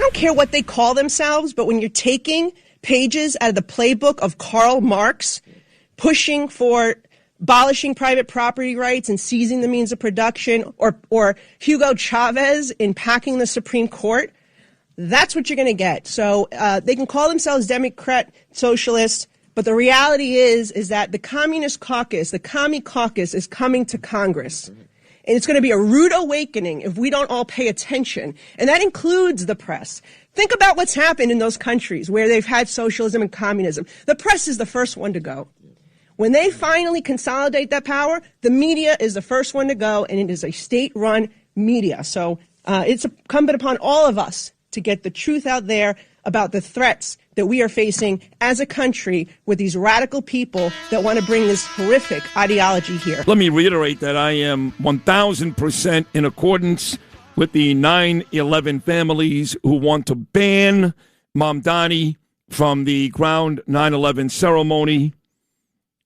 don't care what they call themselves, but when you're taking pages out of the playbook of Karl Marx, pushing for abolishing private property rights and seizing the means of production, or Hugo Chavez in packing the Supreme Court, that's what you're going to get. So they can call themselves Democrat, socialist, but the reality is that the Communist Caucus, the Commie Caucus, is coming to Congress. And it's going to be a rude awakening if we don't all pay attention. And that includes the press. Think about what's happened in those countries where they've had socialism and communism. The press is the first one to go. When they finally consolidate that power, the media is the first one to go, and it is a state-run media. So it's incumbent upon all of us to get the truth out there about the threats that we are facing as a country with these radical people that want to bring this horrific ideology here. Let me reiterate that I am 1,000% in accordance with the 9/11 families who want to ban Mamdani from the ground 9/11 ceremony.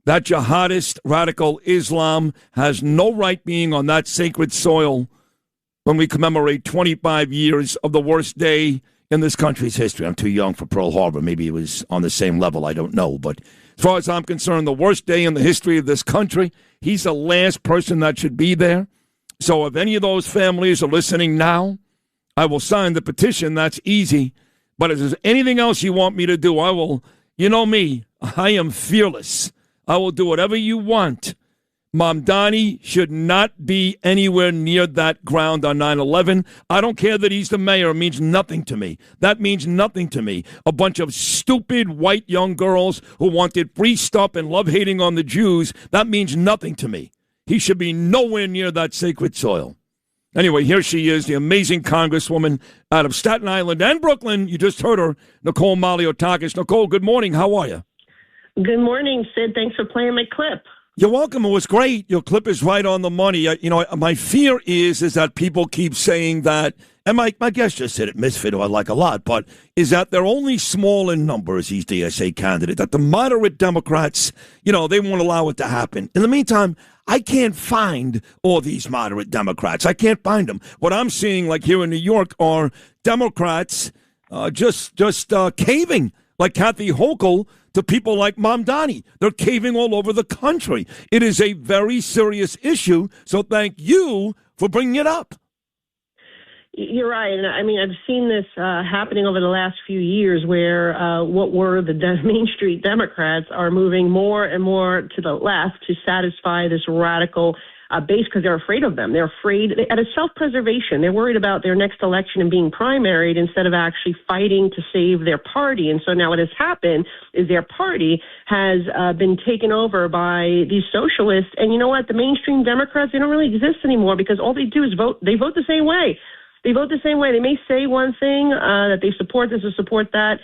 That jihadist radical Islam has no right being on that sacred soil when we commemorate 25 years of the worst day in this country's history. I'm too young for Pearl Harbor. Maybe it was on the same level. I don't know. But as far as I'm concerned, the worst day in the history of this country, he's the last person that should be there. So if any of those families are listening now, I will sign the petition. That's easy. But if there's anything else you want me to do, I will. You know me. I am fearless. I will do whatever you want. Mamdani should not be anywhere near that ground on 9/11. I don't care that he's the mayor. It means nothing to me. That means nothing to me. A bunch of stupid white young girls who wanted free stuff and love hating on the Jews, that means nothing to me. He should be nowhere near that sacred soil. Anyway, here she is, the amazing Congresswoman out of Staten Island and Brooklyn. You just heard her, Nicole Malliotakis. Nicole, good morning. How are you? Good morning, Sid. Thanks for playing my clip. You're welcome. It was great. Your clip is right on the money. My fear is that people keep saying that, and my guest just said it, Misfit, who I like a lot, but is that they're only small in numbers, these DSA candidates, that the moderate Democrats, they won't allow it to happen. In the meantime, I can't find all these moderate Democrats. I can't find them. What I'm seeing, like here in New York, are Democrats just caving, like Kathy Hochul, to people like Mamdani. They're caving all over the country. It is a very serious issue, so thank you for bringing it up. You're right. And I mean, I've seen this happening over the last few years where what were the Main Street Democrats are moving more and more to the left to satisfy this radical base because they're afraid of them. They're afraid out of self-preservation. They're worried about their next election and being primaried instead of actually fighting to save their party. And so now what has happened is their party has been taken over by these socialists. And you know what? The mainstream Democrats, they don't really exist anymore because all they do is vote. They vote the same way. They vote the same way. They may say one thing, that they support this or support that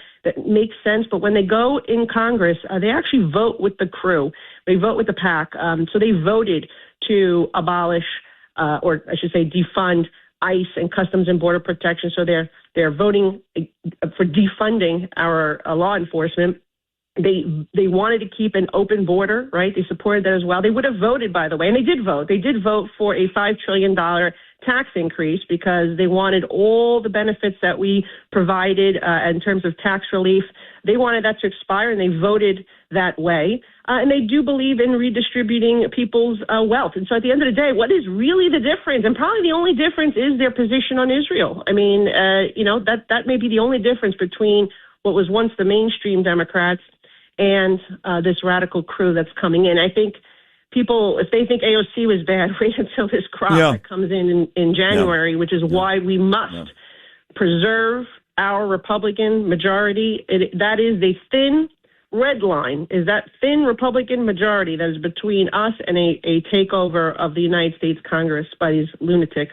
makes sense. But when they go in Congress, they actually vote with the crew. They vote with the pack. So they voted to abolish, or I should say defund ICE and Customs and Border Protection. So they're voting for defunding our law enforcement. They wanted to keep an open border, right? They supported that as well. They would have voted, by the way, and they did vote. They did vote for a $5 trillion tax increase because they wanted all the benefits that we provided in terms of tax relief. They wanted that to expire, and they voted that way. And they do believe in redistributing people's wealth. And so at the end of the day, what is really the difference? And probably the only difference is their position on Israel. I mean, that may be the only difference between what was once the mainstream Democrats and this radical crew that's coming in. I think people, if they think AOC was bad, wait until this crop that comes in January, which is why we must preserve our Republican majority. That is the thin red line, is that thin Republican majority that is between us and a takeover of the United States Congress by these lunatics.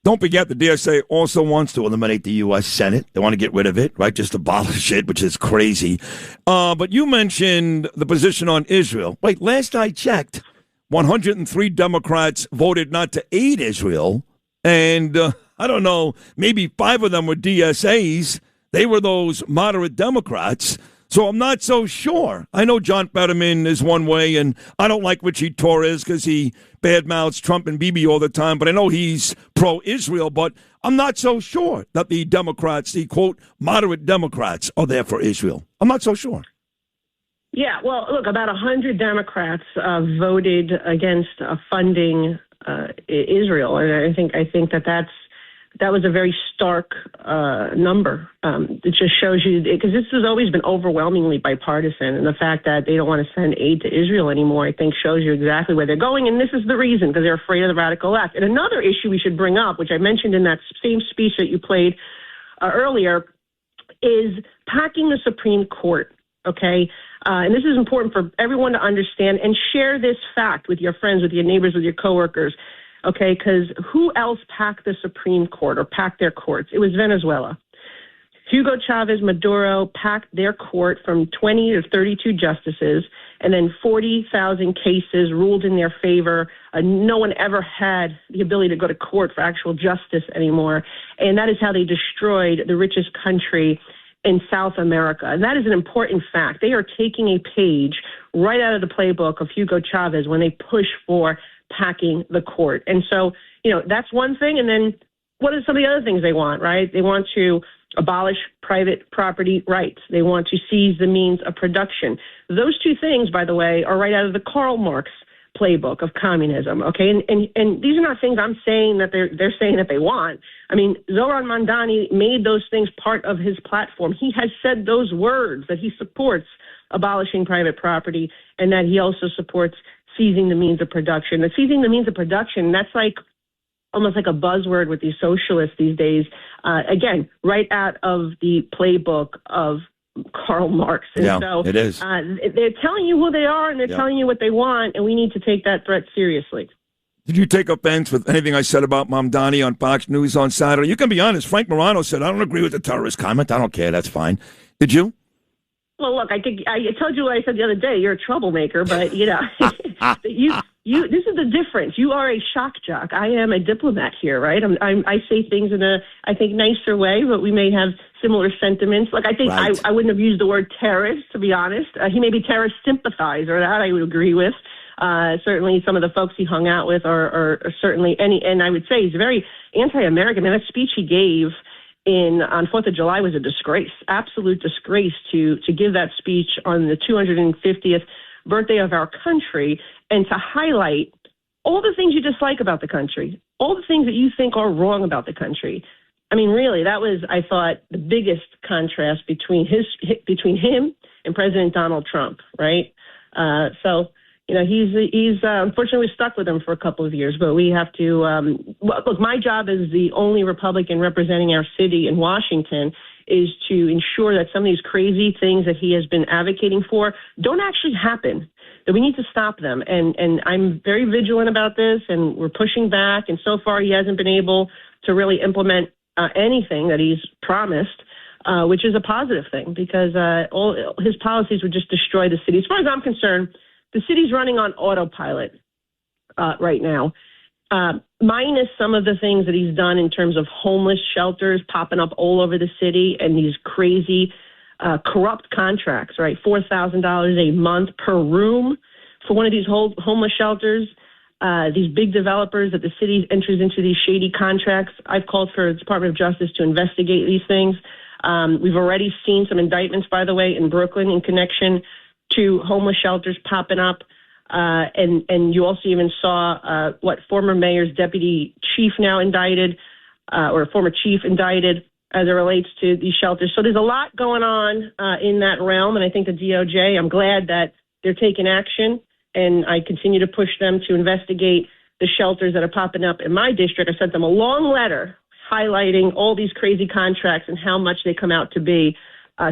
Don't forget, the DSA also wants to eliminate the U.S. Senate. They want to get rid of it, right? Just abolish it, which is crazy. But you mentioned the position on Israel. Wait, last I checked, 103 Democrats voted not to aid Israel. And I don't know, maybe 5 of them were DSAs. They were those moderate Democrats. So I'm not so sure. I know John Fetterman is one way, and I don't like Richie Torres because he badmouths Trump and Bibi all the time, but I know he's pro-Israel. But I'm not so sure that the Democrats, the, quote, moderate Democrats, are there for Israel. I'm not so sure. Yeah, well, look, about 100 Democrats voted against funding Israel, and I think that was a very stark number. It just shows you, because this has always been overwhelmingly bipartisan, and the fact that they don't want to send aid to Israel anymore, I think, shows you exactly where they're going, and this is the reason, because they're afraid of the radical left. And another issue we should bring up, which I mentioned in that same speech that you played earlier, is packing the Supreme Court, okay? And this is important for everyone to understand, and share this fact with your friends, with your neighbors, with your coworkers, okay? Because who else packed the Supreme Court or packed their courts? It was Venezuela. Hugo Chavez Maduro packed their court from 20 to 32 justices, and then 40,000 cases ruled in their favor. No one ever had the ability to go to court for actual justice anymore. And that is how they destroyed the richest country in South America. And that is an important fact. They are taking a page right out of the playbook of Hugo Chavez when they push for packing the court. And so, that's one thing. And then what are some of the other things they want, right? They want to abolish private property rights. They want to seize the means of production. Those two things, by the way, are right out of the Karl Marx playbook of communism, okay? And these are not things I'm saying that they're saying that they want. I mean, Zoran Mandani made those things part of his platform. He has said those words, that he supports abolishing private property and that he also supports seizing the means of production. The seizing the means of production, that's like almost like a buzzword with these socialists these days. Again, right out of the playbook of Karl Marx. And so it is. They're telling you who they are, and they're telling you what they want, and we need to take that threat seriously. Did you take offense with anything I said about Mamdani on Fox News on Saturday? You can be honest. Frank Morano said, I don't agree with the terrorist comment. I don't care. That's fine. Did you? Well, look, I told you what I said the other day. You're a troublemaker, but, this is the difference. You are a shock jock. I am a diplomat here, right? I say things in a, I think, nicer way, but we may have similar sentiments. Like, I think right. I wouldn't have used the word terrorist, to be honest. He may be terrorist sympathizer. That I would agree with. Certainly some of the folks he hung out with are certainly and I would say he's very anti-American. I mean, that speech he gave on 4th of July was a disgrace, absolute disgrace to give that speech on the 250th birthday of our country and to highlight all the things you dislike about the country, all the things that you think are wrong about the country. I mean, really, that was, I thought, the biggest contrast between him and President Donald Trump, right? He's unfortunately stuck with him for a couple of years, but we have to look. My job as the only Republican representing our city in Washington is to ensure that some of these crazy things that he has been advocating for don't actually happen. That we need to stop them, and I'm very vigilant about this, and we're pushing back. And so far, he hasn't been able to really implement anything that he's promised, which is a positive thing because all his policies would just destroy the city. As far as I'm concerned, the city's running on autopilot right now, minus some of the things that he's done in terms of homeless shelters popping up all over the city and these crazy corrupt contracts, right? $4,000 a month per room for one of these homeless shelters. These big developers that the city enters into these shady contracts. I've called for the Department of Justice to investigate these things. We've already seen some indictments, by the way, in Brooklyn in connection to homeless shelters popping up. And you also even saw former mayor's deputy chief now indicted, or former chief indicted as it relates to these shelters. So there's a lot going on in that realm. And I think the DOJ, I'm glad that they're taking action. And I continue to push them to investigate the shelters that are popping up in my district. I sent them a long letter highlighting all these crazy contracts and how much they come out to be.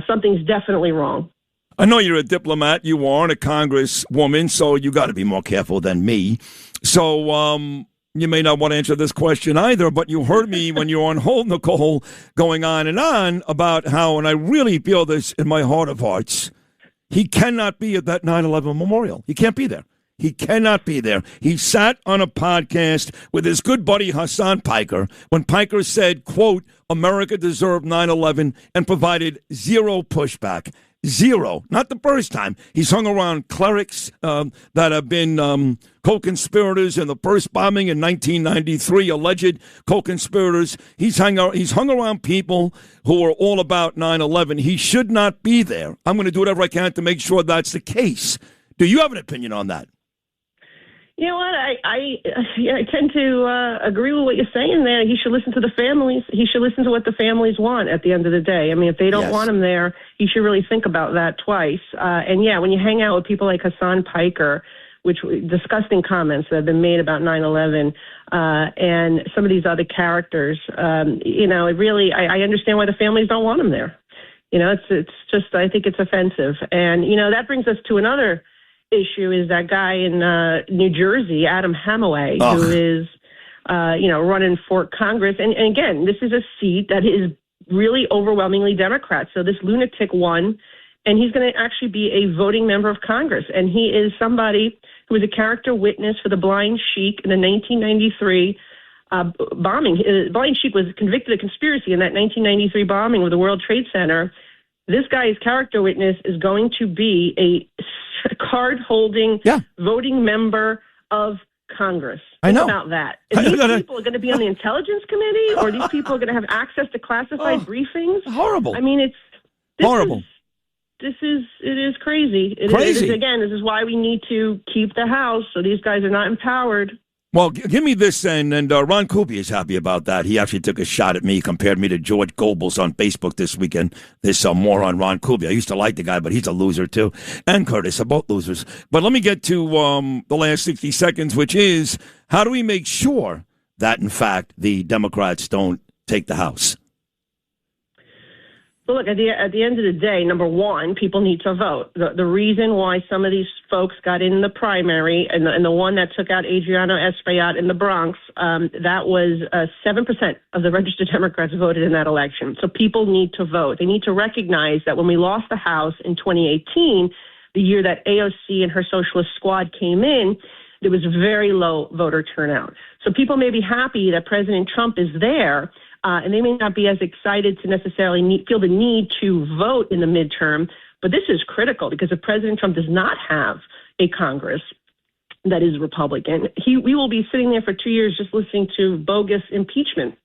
Something's definitely wrong. I know you're a diplomat. You aren't a congresswoman, so you got to be more careful than me. So you may not want to answer this question either, but you heard me when you were on hold, Nicole, going on and on about how, and I really feel this in my heart of hearts, he cannot be at that 9/11 memorial. He can't be there. He cannot be there. He sat on a podcast with his good buddy Hassan Piker when Piker said, quote, America deserved 9/11 and provided zero pushback. Zero. Not the first time. He's hung around clerics that have been co-conspirators in the first bombing in 1993, alleged co-conspirators. He's hung around people who are all about 9/11. He should not be there. I'm going to do whatever I can to make sure that's the case. Do you have an opinion on that? You know what? I tend to agree with what you're saying there. He should listen to the families. He should listen to what the families want at the end of the day. I mean, if they don't want him there, he should really think about that twice. And when you hang out with people like Hassan Piker, which disgusting comments that have been made about 9/11, and some of these other characters, it really, I understand why the families don't want him there. It's just, I think it's offensive. And, that brings us to another issue is that guy in New Jersey, Adam Hamaway, who is, running for Congress. And again, this is a seat that is really overwhelmingly Democrat. So this lunatic won, and he's going to actually be a voting member of Congress. And he is somebody who was a character witness for the Blind Sheik in the 1993 bombing. Blind Sheik was convicted of conspiracy in that 1993 bombing of the World Trade Center. This guy's character witness is going to be a card-holding voting member of Congress. Think about that. And these people are going to be on the Intelligence Committee, or these people are going to have access to classified briefings. Horrible. I mean, it's horrible. It is crazy. Crazy. Again, this is why we need to keep the House, so these guys are not empowered. Well, give me this, and Ron Kuby is happy about that. He actually took a shot at me, compared me to George Goebbels on Facebook this weekend. There's some moron Ron Kuby. I used to like the guy, but he's a loser too. And Curtis are both losers. But let me get to the last 60 seconds, which is, how do we make sure that, in fact, the Democrats don't take the House? Well, look, at the end of the day, number one, people need to vote. The reason why some of these folks got in the primary and the one that took out Adriano Espaillat in the Bronx, that was 7% of the registered Democrats voted in that election. So people need to vote. They need to recognize that when we lost the House in 2018, the year that AOC and her socialist squad came in, there was very low voter turnout. So people may be happy that President Trump is there, and they may not be as excited to necessarily feel the need to vote in the midterm. But this is critical, because if President Trump does not have a Congress that is Republican, we will be sitting there for 2 years just listening to bogus impeachment.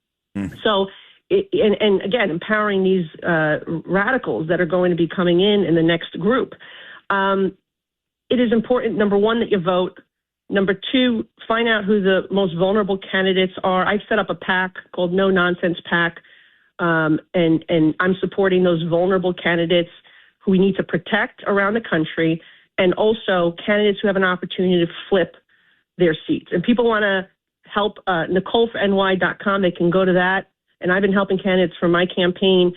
So, and again, empowering these radicals that are going to be coming in the next group. It is important, number one, that you vote. Number two, find out who the most vulnerable candidates are. I've set up a PAC called No Nonsense PAC, and I'm supporting those vulnerable candidates who we need to protect around the country, and also candidates who have an opportunity to flip their seats. And people want to help NicoleForNY.com. They can go to that. And I've been helping candidates for my campaign,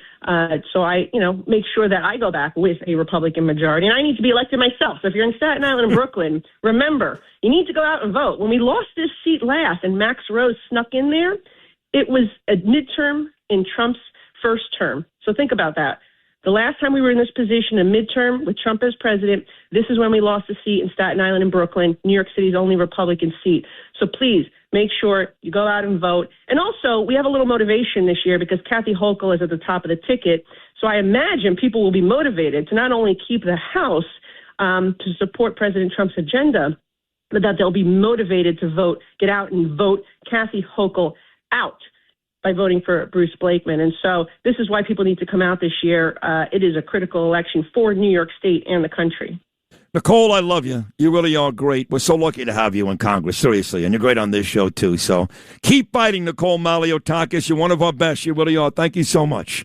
so I, make sure that I go back with a Republican majority. And I need to be elected myself. So if you're in Staten Island and Brooklyn, remember, you need to go out and vote. When we lost this seat last and Max Rose snuck in there, it was a midterm in Trump's first term. So think about that. The last time we were in this position, a midterm with Trump as president, this is when we lost the seat in Staten Island and Brooklyn, New York City's only Republican seat. So please make sure you go out and vote. And also, we have a little motivation this year because Kathy Hochul is at the top of the ticket. So I imagine people will be motivated to not only keep the House to support President Trump's agenda, but that they'll be motivated to vote, get out and vote Kathy Hochul out by voting for Bruce Blakeman. And so this is why people need to come out this year. It is a critical election for New York State and the country. Nicole, I love you. You really are great. We're so lucky to have you in Congress, seriously. And you're great on this show, too. So keep fighting, Nicole Malliotakis. You're one of our best. You really are. Thank you so much.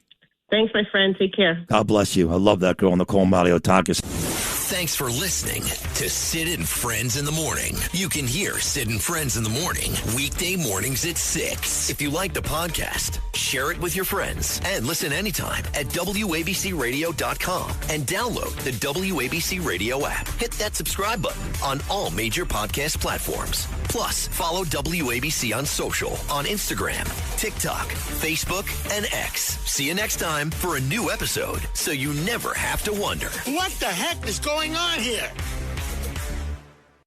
Thanks, my friend. Take care. God bless you. I love that girl, Nicole Malliotakis. Thanks for listening to Sid and Friends in the Morning. You can hear Sid and Friends in the Morning weekday mornings at 6. If you like the podcast, share it with your friends and listen anytime at WABCRadio.com and download the WABC Radio app. Hit that subscribe button on all major podcast platforms. Plus, follow WABC on social on Instagram, TikTok, Facebook, and X. See you next time for a new episode so you never have to wonder. What the heck is going on here?